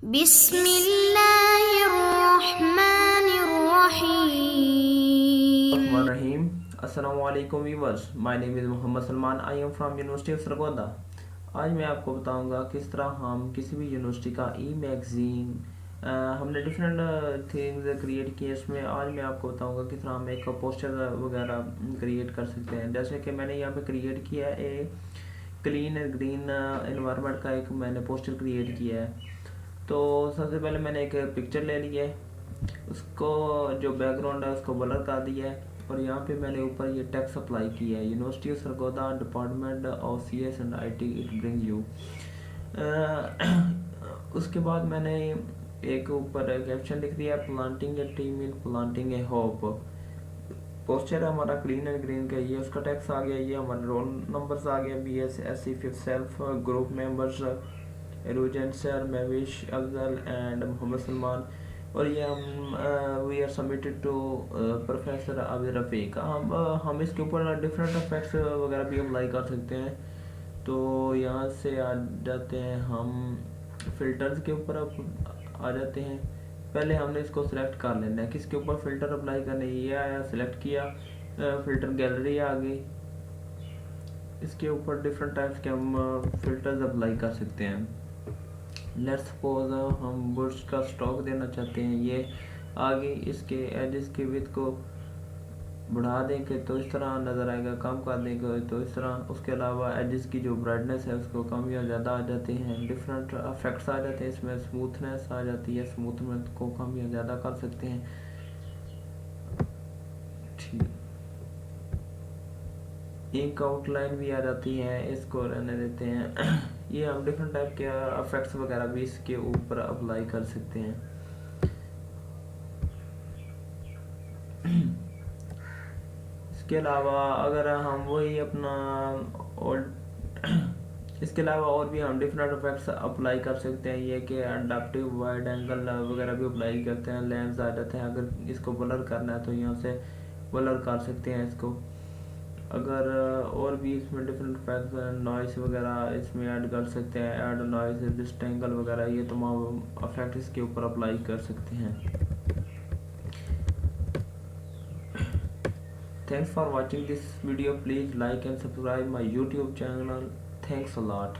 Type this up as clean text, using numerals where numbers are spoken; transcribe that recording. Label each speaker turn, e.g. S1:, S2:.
S1: बिस्मिल्लाहिर्रहमानिर्रहीम।
S2: Rahim. Assalamu alaikum viewers. My name is Muhammad Salman. I am from University of Sargodha. आज मैं आपको बताऊंगा किस तरह हम किसी भी यूनिवर्सिटी का ई मैगज़ीन हमने डिफरेंट थिंग्स क्रिएट किए इसमें। आज मैं आपको बताऊंगा किस तरह हम एक पोस्टर वगैरह क्रिएट कर सकते हैं। जैसे कि मैंने यहाँ पे क्रिएट किया है क्लीन एंड ग्रीन एनवायरनमेंट का एक मैंने पोस्टर क्रिएट किया है। तो सबसे पहले मैंने एक पिक्चर ले लिया है, उसको जो बैकग्राउंड है उसको ब्लर कर दिया है और यहाँ पे मैंने ऊपर ये टेक्स्ट अप्लाई किया है, university of Sargodha department of CS and IT it brings you. उसके बाद मैंने एक ऊपर कैप्शन लिख दिया, planting A team in planting a hope. Poster हमारा क्लीन एंड ग्रीन का, ये उसका टेक्स्ट आ गया, ये हमारे रोल नंबर्स आ गया, BSSC fifth self, group members एरुजन सर, महविश अफजल एंड मोहम्मद सलमान। और ये we are submitted to professor Abid Rafiq. हम इसके ऊपर डिफरेंट इफेक्ट्स वगैरह भी अप्लाई कर सकते हैं। तो यहाँ से आ जाते हैं हम फिल्टर्स के ऊपर आ जाते हैं। पहले हमने इसको सिलेक्ट कर लेना है किसके ऊपर फ़िल्टर अप्लाई करने, ये आया, सिलेक्ट किया, फ़िल्टर गैलरी आ गई। इसके ऊपर डिफरेंट टाइप्स के हम फ़िल्टर्स अप्लाई कर सकते हैं। लेट्स सपोज हम बुश का स्टॉक देना चाहते हैं, ये आगे इसके एजेस की विड्थ को बढ़ा देंगे तो इस तरह नज़र आएगा, कम कर देंगे तो इस तरह। उसके अलावा एजेस की जो ब्राइटनेस है उसको कम या ज़्यादा आ जाते हैं, डिफरेंट इफेक्ट्स आ जाते हैं इसमें, स्मूथनेस आ जाती है, स्मूथनेस को कम या ज़्यादा कर सकते हैं। ठीक, इंक आउटलाइन भी आ जाती है, इसको रहने देते हैं। ये हम डिफरेंट टाइप के इफेक्ट्स वगैरह भी इसके ऊपर अप्लाई कर सकते हैं। इसके अलावा अगर हम वही अपना इसके अलावा और भी हम डिफरेंट इफेक्ट्स अप्लाई कर सकते हैं। ये कि अडाप्टिव वाइड एंगल वगैरह भी अप्लाई करते हैं, लेंस आ जाते हैं। अगर इसको ब्लर करना है तो यहाँ से ब्लर कर सकते हैं इसको। अगर और भी इसमें डिफरेंट इफेक्ट्स, नॉइस वगैरह इसमें ऐड कर सकते हैं, ऐड नॉइस, डिस्टेंगल वगैरह, ये तमाम इफेक्ट इसके ऊपर अप्लाई कर सकते हैं। Thanks for watching this video. Please like and subscribe my YouTube channel. Thanks a lot.